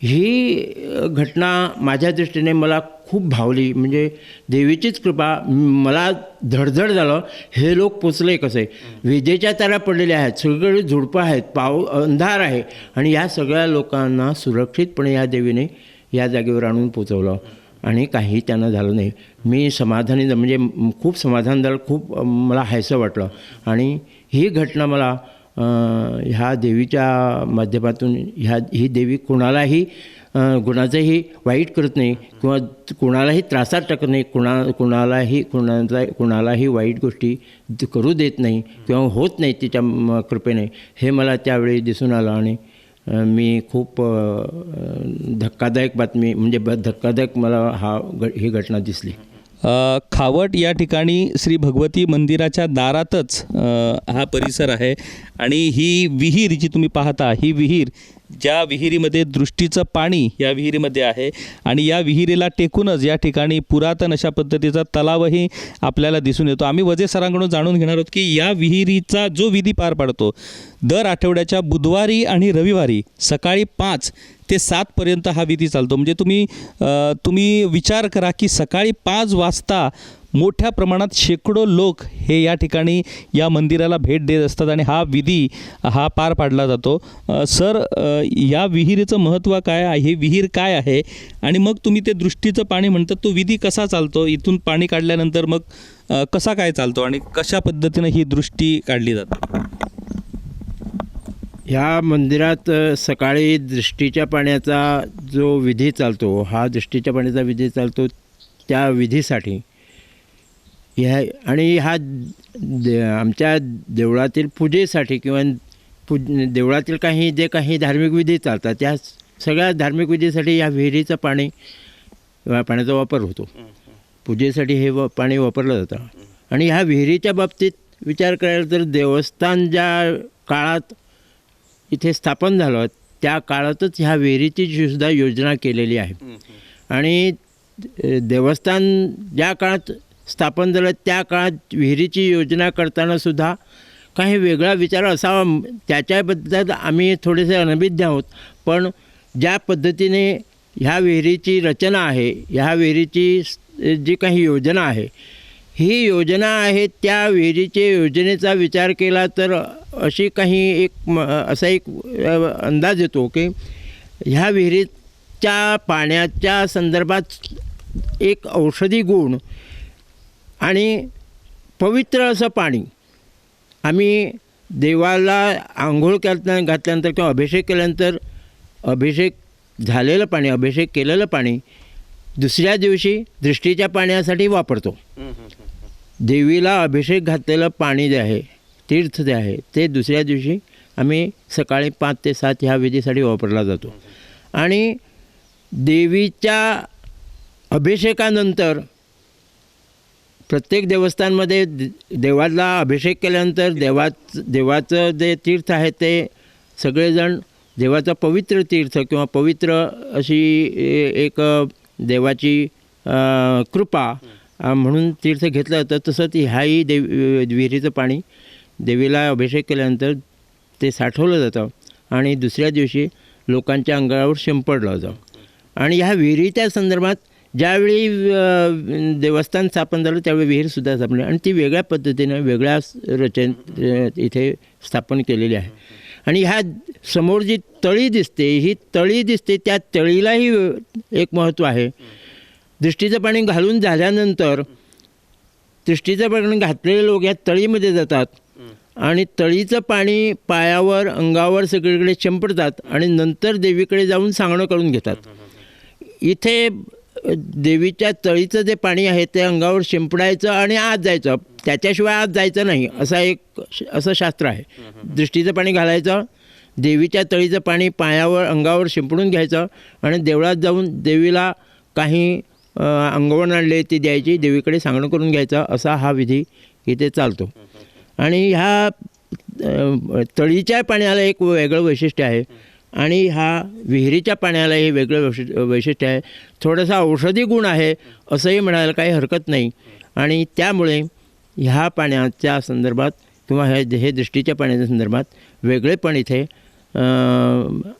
ही घटना माझ्या दृष्टीने मला खूप भावली. म्हणजे देवीचीच कृपा. मला धडधड झालं, हे लोक पोचले कसे. विजेच्या तारा पडलेल्या आहेत, सगळीकडे झुडपं आहेत, अंधार आहे आणि या सगळ्या लोकांना सुरक्षितपणे या देवीने या जागेवर आणून पोचवलं आणि काही त्यांना झालं नाही. मी समाधानी, म्हणजे खूप समाधान झालं, खूप मला हायसं वाटलं. आणि ही घटना मला ह्या देवीच्या माध्यमातून, ही देवी कोणालाही कुणाचंही वाईट करत नाही किंवा कुणालाही त्रासात टाकत नाही, कुणालाही वाईट गोष्टी करू देत नाही किंवा होत नाही तिच्या कृपेने, हे मला त्यावेळी दिसून आलं. आणि मी खूप धक्कादायक बातमी, म्हणजे धक्कादायक मला ही घटना दिसली. खावट या ठिकाणी श्री भगवती मंदिराच्या दारातच हा परिसर आहे आणि ही विहीर जी तुम्ही पाहता, ही विहीर, ज्या विहिरीमध्ये दृष्टीचं पाणी या विहिरीमध्ये आहे आणि या विहिरीला टेकूनच या ठिकाणी पुरातन अशा पद्धतीचा तलावही आपल्याला दिसून येतो. आम्ही वजे सरांकडून जाणून घेणार आहोत की या विहिरीचा जो विधी पार पाडतो, दर आठवड्याच्या बुधवारी आणि रविवारी सकाळी 5 ते 7 पर्यंत हा विधी चालतो. म्हणजे तुम्ही विचार करा की सकाळी 5 वाजता मोठ्या प्रमाणात शेकडो लोक हे या ठिकाणी या मंदिराला भेट देत असतात आणि हा विधी हा पार पाडला जातो. सर, या विहिरीचं महत्त्व काय आहे, हे विहीर काय आहे आणि मग तुम्ही ते दृष्टीचं पाणी म्हणतात, तो विधी कसा चालतो, इथून पाणी काढल्यानंतर मग कसा काय चालतो आणि कशा पद्धतीनं ही दृष्टी काढली जाते? ह्या मंदिरात सकाळी दृष्टीच्या पाण्याचा जो विधी चालतो, हा दृष्टीच्या पाण्याचा विधी चालतो, त्या विधीसाठी आणि हा आमच्या देवळातील पूजेसाठी किंवा देवळातील काही धार्मिक विधी चालतात, त्या सगळ्या धार्मिक विधीसाठी या विहिरीचं पाण्याचा वापर होतो. पूजेसाठी हे पाणी वापरलं जातं. आणि ह्या विहिरीच्या बाबतीत विचार करायला तर देवस्थान ज्या काळात इथे स्थापन झालं त्या काळातच ह्या विहिरीची सुद्धा योजना केलेली आहे. आणि देवस्थान ज्या काळात स्थापन झालं त्या काळात विहिरीची योजना करताना सुद्धा काही वेगळा विचार असावा, त्याच्याबद्दल आम्ही थोडेसे अनभिज्ञ आहोत. पण ज्या पद्धतीने ह्या विहिरीची रचना आहे, ह्या विहिरीची जी काही योजना आहे, ही योजना आहे, त्या विहिरीच्या योजनेचा विचार केला तर अशी काही असा एक अंदाज येतो की ह्या विहिरीच्या पाण्याच्या संदर्भात एक औषधी गुण आणि पवित्र असं पाणी, आम्ही देवाला आंघोळ घातल्यानंतर किंवा अभिषेक केल्यानंतर अभिषेक झालेलं पाणी, अभिषेक केलेलं पाणी दुसऱ्या दिवशी दृष्टीच्या पाण्यासाठी वापरतो. देवीला अभिषेक घातलेलं पाणी जे आहे, तीर्थ जे आहे, ते दुसऱ्या दिवशी आम्ही सकाळी 5 ते 7 ह्या विधीसाठी वापरला जातो. आणि देवीच्या अभिषेकानंतर प्रत्येक देवस्थानमध्ये देवाला अभिषेक केल्यानंतर देवाचं जे तीर्थ आहे ते सगळेजण देवाचा पवित्र तीर्थ किंवा पवित्र अशी एक देवाची कृपा म्हणून तीर्थ घेतलं जातं. तसंच ह्याही विहिरीचं पाणी देवीला अभिषेक केल्यानंतर ते साठवलं जातं आणि दुसऱ्या दिवशी लोकांच्या अंगावर शिंपडलं जातं. आणि ह्या विहिरीच्या संदर्भात ज्यावेळी देवस्थान स्थापन झालं त्यावेळी विहीरसुद्धा स्थापन आणि ती वेगळ्या पद्धतीनं वेगळ्या रचनेत इथे स्थापन केलेली आहे. आणि ह्या समोर जी तळी दिसते त्या तळीलाही एक महत्त्व आहे. दृष्टीचं पाणी घालून झाल्यानंतर दृष्टीचं पाणी घातलेले लोक या तळीमध्ये जातात आणि तळीचं पाणी पायावर अंगावर सगळीकडे शिंपडतात आणि नंतर देवीकडे जाऊन सांगणं करून घेतात. इथे देवीच्या तळीचं जे पाणी आहे ते अंगावर शिंपडायचं आणि आत जायचं, त्याच्याशिवाय आत जायचं नाही असं शास्त्र आहे. दृष्टीचं पाणी घालायचं, देवीच्या तळीचं पाणी पायावर अंगावर शिंपडून घ्यायचं आणि देवळात जाऊन देवीला काही अंगवण आणले ती द्यायची, देवीकडे सांगणं करून घ्यायचं, असा हा विधी इथे चालतो. आणि ह्या तळीच्या पाण्याला एक वेगळं वैशिष्ट्य आहे आणि ह्या विहिरीच्या पाण्याला हे वेगळं वैशिष्ट्य आहे. थोडासा औषधी गुण आहे असंही म्हणायला काही हरकत नाही. आणि त्यामुळे ह्या पाण्याच्या संदर्भात किंवा हे दृष्टीच्या पाण्याच्या संदर्भात वेगळेपण इथे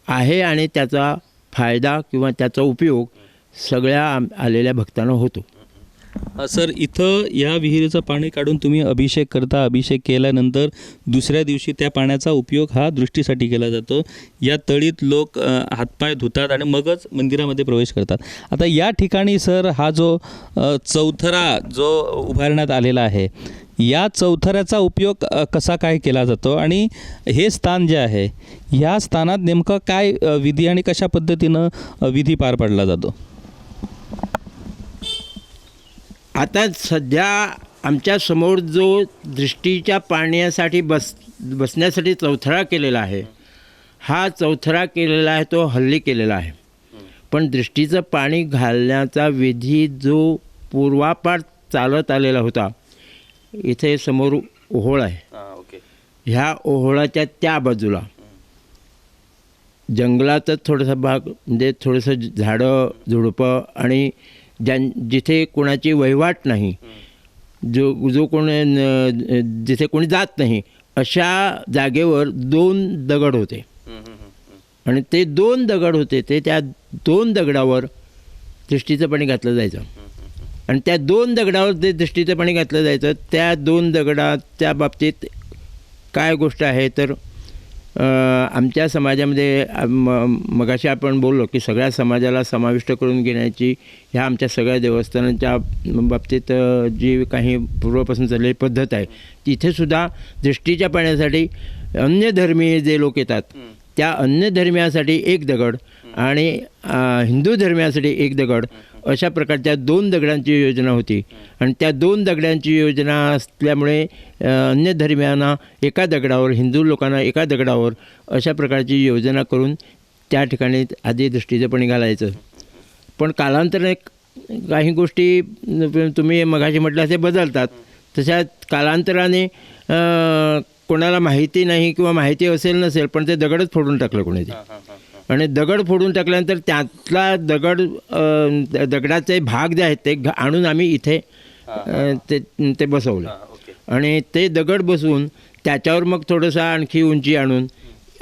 आहे आणि त्याचा फायदा किंवा त्याचा उपयोग सगळ्या आलेल्या भक्तांना होतो. सर, इथं या विहिरीचं पाणी काढून तुम्ही अभिषेक करता. अभिषेक केल्यानंतर दुसऱ्या दिवशी त्या पाण्याचा उपयोग हा दृष्टीसाठी केला जातो. या तळीत लोक हातपाय धुतात आणि मगच मंदिरामध्ये प्रवेश करतात. आता या ठिकाणी सर हा जो चौथरा जो उभारण्यात आलेला आहे, या चौथऱ्याचा उपयोग कसा काय केला जातो आणि हे स्थान जे आहे ह्या स्थानात नेमकं काय विधी आणि कशा पद्धतीनं विधी पार पाडला जातो? आता सध्या आमच्या समोर जो दृष्टीच्या पाण्यासाठी बसण्यासाठी चौथरा केलेला आहे, हा चौथरा केलेला आहे तो हल्ली केलेला आहे. पण दृष्टीचं पाणी घालण्याचा विधी जो पूर्वापार चालत आलेला होता, इथे समोर ओहोळ आहे. ह्या ओहोळाच्या त्या बाजूला जंगलातच थोडासा भाग म्हणजे थोडंसं झाडं झुडपं आणि जिथे कोणाची वहिवाट नाही, जो कोण जिथे कोणी जात नाही अशा जागेवर 2 दगड होते आणि ते 2 दगड होते ते त्या 2 दगडावर दृष्टीचं पाणी घातलं जायचं. आणि त्या 2 दगडावर ते दृष्टीचं पाणी घातलं जायचं. त्या 2 दगडाच्या बाबतीत काय गोष्ट आहे तर आमच्या समाजामध्ये मगाशी आपण बोललो की सगळ्या समाजाला समाविष्ट करून घेण्याची ह्या आमच्या सगळ्या देवस्थानांच्या बाबतीत जी काही पूर्वापासून चाललेली पद्धत आहे, तिथेसुद्धा दृष्टीच्या पाण्यासाठी अन्य धर्मीय जे लोक येतात त्या अन्य धर्मियासाठी 1 दगड आणि हिंदू धर्मियासाठी 1 दगड अशा प्रकारच्या 2 दगडांची योजना होती. आणि त्या 2 दगडांची योजना असल्यामुळे अन्य धर्मियांना एका दगडावर, हिंदू लोकांना एका दगडावर अशा प्रकारची योजना करून त्या ठिकाणी आधी दृष्टीचं पाणी घालायचं. पण कालांतराने काही गोष्टी तुम्ही मगाशी म्हटलं ते बदलतात. तशा कालांतराने कोणाला माहिती नाही किंवा माहिती असेल नसेल पण ते दगडच फोडून टाकलं कोणी आणि दगड फोडून टाकल्यानंतर त्यातला दगडाचे भाग जे आहेत ते आणून आम्ही इथे ते बसवलं आणि ते दगड बसवून त्याच्यावर मग थोडंसं आणखी उंची आणून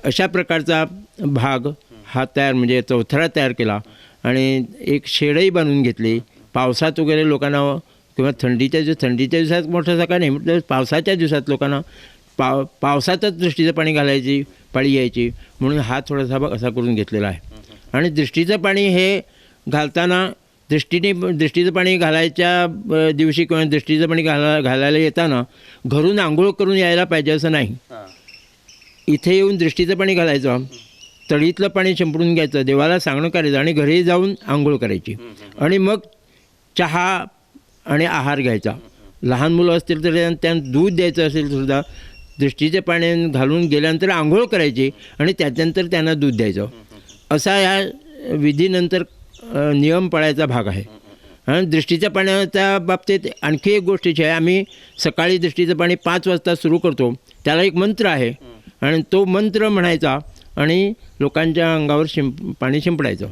अशा प्रकारचा भाग हा म्हणजे चौथरा तयार केला आणि एक शेडही बांधून घेतली. पावसात वगैरे लोकांना किंवा थंडीच्या दिवसात मोठा सकाळ नाही म्हटलं पावसाच्या दिवसात लोकांना पावसातच दृष्टीचं पाणी घालायची पाळी यायची म्हणून हा थोडासा भाग असा करून घेतलेला आहे. आणि दृष्टीचं पाणी हे घालताना दृष्टीचं पाणी घालायच्या दिवशी किंवा दृष्टीचं पाणी घालायला येताना घरून आंघोळ करून यायला पाहिजे असं नाही. इथे येऊन दृष्टीचं पाणी घालायचं, तळीतलं पाणी शिंपडून घ्यायचं, देवाला सांगणं करायचं आणि घरी जाऊन आंघोळ करायची आणि मग चहा आणि आहार घ्यायचा. लहान मुलं असतील तर त्यांना दूध द्यायचं असेल सुद्धा दृष्टीचे पाणी घालून गेल्यानंतर आंघोळ करायची आणि त्याच्यानंतर त्यांना दूध द्यायचं. असा या विधीनंतर नियम पाळायचा भाग आहे. आणि दृष्टीच्या पाण्याच्या बाबतीत आणखी एक गोष्टीची आहे. आम्ही सकाळी दृष्टीचं पाणी 5 वाजता सुरू करतो. त्याला एक मंत्र आहे आणि तो मंत्र म्हणायचा आणि लोकांच्या अंगावर पाणी शिंपडायचं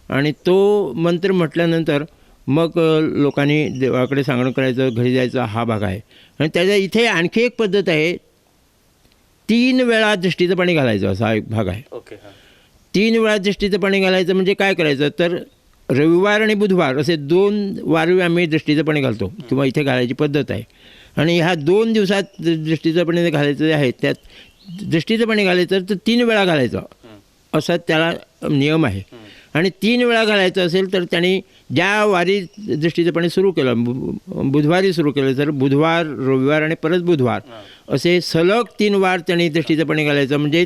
आणि तो मंत्र म्हटल्यानंतर मग लोकांनी देवाकडे सांगणं करायचं, घरी जायचं, हा भाग आहे. आणि त्याच्या इथे आणखी एक पद्धत आहे, 3 वेळा दृष्टीचं पाणी घालायचं असा एक भाग आहे. 3 वेळा दृष्टीचं पाणी घालायचं म्हणजे काय करायचं तर रविवार आणि बुधवार असे 2 वारी आम्ही दृष्टीचं पाणी घालतो किंवा इथे घालायची पद्धत आहे. आणि ह्या 2 दिवसात दृष्टीचं पाणी घालायचं जे आहे त्यात दृष्टीचं पाणी घालायचं तर 3 वेळा घालायचं असा त्याला नियम आहे. आणि 3 वेळा घालायचं असेल तर त्यांनी ज्या वारी दृष्टीचं पाणी सुरू केलं, बुधवारी सुरू केलं तर बुधवार, रविवार आणि परत बुधवार असे सलग 3 वार त्यांनी दृष्टीचं पाणी घालायचं. म्हणजे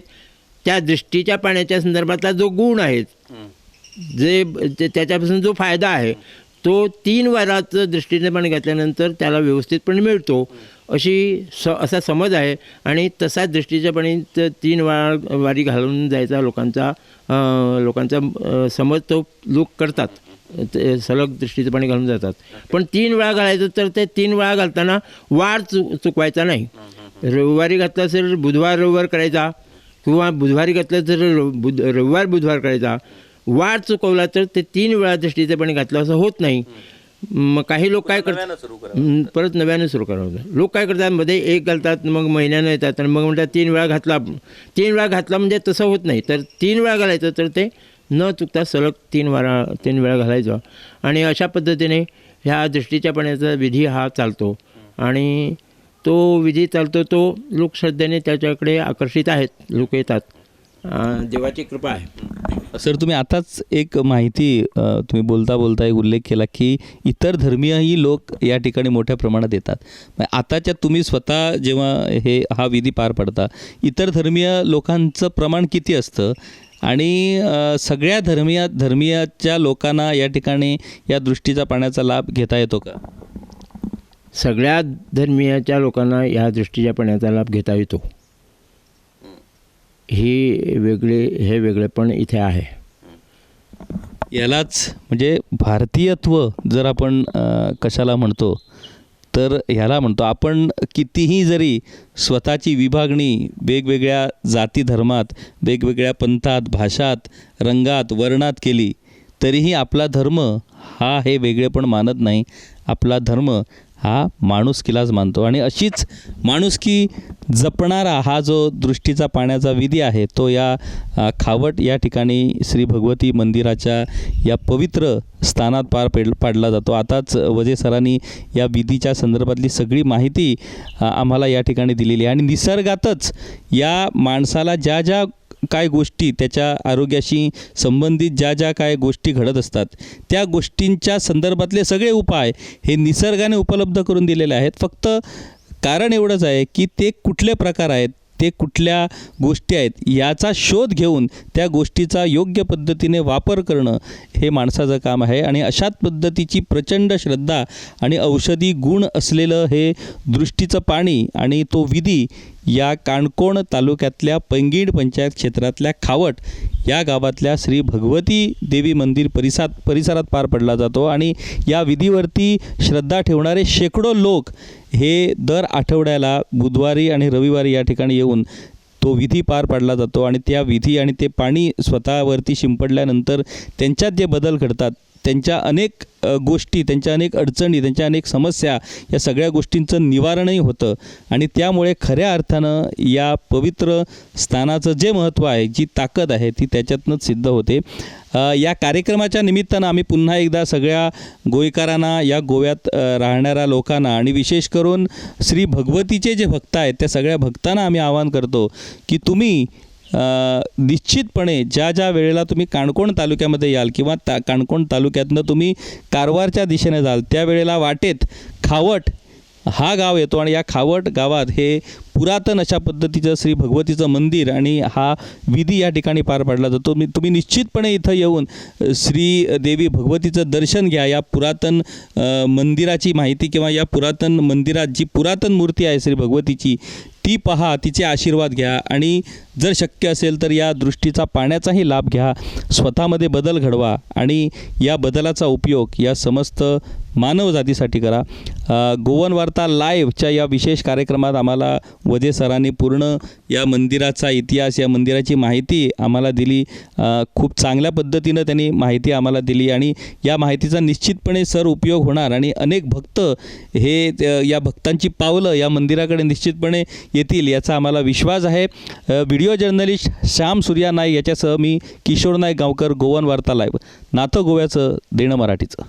त्या दृष्टीच्या पाण्याच्या संदर्भातला जो गुण आहे, जे त्याच्यापासून जो फायदा आहे तो 3 वाराचं दृष्टीचं पाणी घातल्यानंतर त्याला व्यवस्थितपणे मिळतो असा समज आहे. आणि तसा दृष्टीच्या पाणी 3 वारी घालून जायचा लोकांचा समज तो लोक करतात, सलग दृष्टीचं पाणी घालून जातात. पण 3 वेळा घालायचं तर ते 3 वेळा घालताना वार चुकवायचा नाही. रविवारी घातलं असेल बुधवार रविवार करायचा किंवा बुधवारी घातलं तर रविवार बुधवार करायचा. वार चुकवला तर ते 3 वेळा दृष्टीचं पाणी घातलं असं होत नाही. मग काही लोक काय करतात, परत नव्यानं सुरू करावं. लोक काय करतात, मध्ये एक घालतात, मग महिन्यानं येतात आणि मग म्हणतात 3 वेळा घातला. 3 वेळा घातला म्हणजे तसं होत नाही. तर 3 वेळा घालायचं तर ते न चुकता सलग 3 वेळा घालायचं. आणि अशा पद्धतीने ह्या दृष्टीच्या पाण्याचा विधी हा चालतो. आणि तो विधी चालतो तो लोक श्रद्धेने त्याच्याकडे आकर्षित आहेत, लोक येतात. देवाची कृपा आहे. सर, तुम्ही आताच एक माहिती तुम्ही बोलता एक उल्लेख केला की इतर धर्मीयही लोक या ठिकाणी मोठ्या प्रमाणात येतात. आताच्या तुम्ही स्वतः जेव्हा हा विधी पार पडता, इतर धर्मीय लोकांचं प्रमाण किती असतं आणि सगळ्या धर्मीयाच्या लोकांना या ठिकाणी या दृष्टीचा पाण्याचा लाभ घेता येतो का? सगळ्या धर्मीयाच्या लोकांना या दृष्टीच्या पाण्याचा लाभ घेता येतो. हे वेगळेपण इथे आहे. यालाच म्हणजे भारतीयत्व जर आपण कशाला म्हणतो तर ह्याला म्हणतो. आपण कितीही जरी स्वतःची विभागणी वेगवेगळ्या जाती धर्मात, वेगवेगळ्या पंथात, भाषात, रंगात, वर्णात केली तरीही आपला धर्म हा हे वेगळेपण मानत नाही. आपला धर्म हा माणुसकीलाच मानतो. आणि अशीच माणुसकी जपणारा हा जो दृष्टीचा पाण्याचा विधी आहे तो या खावट या ठिकाणी श्री भगवती मंदिराच्या या पवित्र स्थानात पाडला जातो. आताच वजे सरांनी या विधीच्या संदर्भातली सगळी माहिती आम्हाला या ठिकाणी दिलेली आहे. आणि निसर्गातच या माणसाला ज्या ज्या काय गोष्टी त्याच्या आरोग्याशी संबंधित ज्या काय गोष्टी घडत असतात त्या गोष्टींच्या संदर्भातले सगळे उपाय हे निसर्गाने उपलब्ध करून दिलेले आहेत. फक्त कारण एवढंच आहे की ते कुठले प्रकार आहेत, ते कुठल्या गोष्टी आहेत याचा शोध घेऊन त्या गोष्टीचा योग्य पद्धतीने वापर करणं हे माणसाचं काम आहे. आणि अशाच पद्धतीची प्रचंड श्रद्धा आणि औषधी गुण असलेलं हे दृष्टीचं पाणी आणि तो विधी या काणकोण तालुक्यातल्या पैंगीण पंचायत क्षेत्रातल्या खावट या गावातल्या श्री भगवती देवी मंदिर परिसरात पार पडला जातो. आणि या विधीवरती श्रद्धा ठेवणारे शेकडो लोक हे दर आठवड्याला बुधवारी आणि रविवारी या ठिकाणी येऊन तो विधी पार पाडला जातो. आणि त्या विधी आणि ते पाणी स्वतःवरती शिंपडल्यानंतर त्यांच्यात जे बदल घडतात, त्यांच्या अनेक गोष्टी, त्यांच्या अनेक अडचणी, त्यांच्या अनेक समस्या या सगळ्या गोष्टींचं निवारणही होतं. आणि त्यामुळे खऱ्या अर्थानं या पवित्र स्थानाचं जे महत्त्व आहे, जी ताकद आहे ती त्याच्यातनंच सिद्ध होते. या कार्यक्रमाच्या निमित्तानं आम्ही पुन्हा एकदा सगळ्या गोयकारांना, या गोव्यात राहणाऱ्या लोकांना आणि विशेष करून श्री भगवतीचे जे भक्त आहेत त्या सगळ्या भक्तांना आम्ही आवाहन करतो की तुम्ही निश्चितपणे ज्या वेळेला तुम्ही काणकोण तालुक्यामध्ये याल किंवा काणकोण तालुक्यातनं तुम्ही कारवारच्या दिशेने जाल त्यावेळेला वाटेत खावट हा गाव येतो. आणि या खावट गावात हे पुरातन अशा पद्धतीचं श्री भगवतीचं मंदिर आणि हा विधी या ठिकाणी पार पाडला जातो. तुम्ही निश्चितपणे इथं येऊन श्री देवी भगवतीचं दर्शन घ्या. या पुरातन मंदिराची माहिती किंवा या पुरातन मंदिरात जी पुरातन मूर्ती आहे श्री भगवतीची ती पहा, तिचे आशीर्वाद घ्या आणि जर शक्य असेल तर या दृष्टीचा पाण्याचाही लाभ घ्या. स्वतःमध्ये बदल घडवा आणि या बदलाचा उपयोग या समस्त मानवजातीसाठी करा. गोवन वार्ता लाईव्हच्या या विशेष कार्यक्रमात आम्हाला वजे सरांनी पूर्ण या मंदिराचा इतिहास, या मंदिराची माहिती आम्हाला दिली. खूप चांगल्या पद्धतीनं त्यांनी माहिती आम्हाला दिली आणि या माहितीचा निश्चितपणे सर उपयोग होणार आणि अनेक भक्त हे या भक्तांची पावलं या मंदिराकडे निश्चितपणे येतील याचा आम्हाला विश्वास आहे. व्हिडिओ जर्नलिस्ट श्याम सूर्या नाईक याच्यासह मी किशोर नाईक गावकर, गोवन वार्ता लाईव्ह, नातं गोव्याचं, देणं मराठीचं.